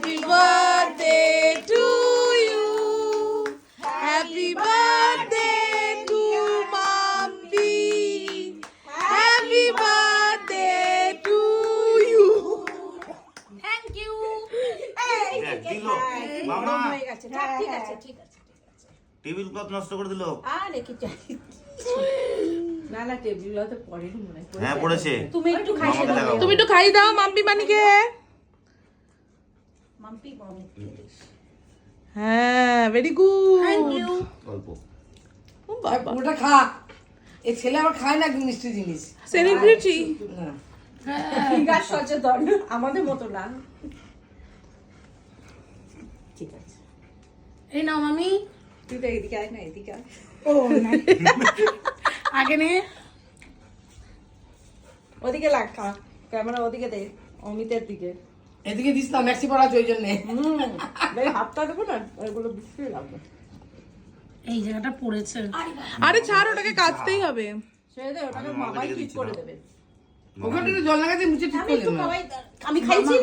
Happy birthday to you. Happy birthday to Mommy. Happy birthday to you. Thank you. দিল মামা হয়ে গেছে, ঠিক আছে ঠিক আছে। টেবিল ক্লথ নষ্ট করে দিল। আরে কি চাই? না না টেবিল তো পড়েনি মনে হয়। হ্যাঁ পড়েছে। তুমি একটু খাইয়ে মামাকে দাও। দেখাও। তুমি একটু খাই দাও মাম্পি মানিকে। মাম্পি বমি প্লিজ। হ্যাঁ ভেরি গুড। Thank you. অল্প পুরোটা খা। এই ছেলে আবার খায় না মিষ্টি জিনিস। সেলিব্রিটি। না ফিগার সচেতন, আমাদের মতো না। ঠিক আছে। এই নাও মামি। তুই তো এদিকে আয় না, এদিকে আয়। ও না। আগে নে। ওদিকে লাগ, ক্যামেরা ওদিকে দে, অমিতের দিকে। এদিকে দিস না ম্যাক্সি পড়া ওই জন্য। এই হাতটা দেবো না, ওইগুলো বিশ্রী লাগবে। এই জায়গাটা পড়েছে। আরে ছাড় ওটাকে কাচতেই হবে। ছেড়ে দে, ওটাকে মামাই ঠিক করে দেবে। ওখানে একটু জল লাগাতে মুছে ঠিক আমি করে একটু দেবো। খাওয়াই, আমি খাইছি না।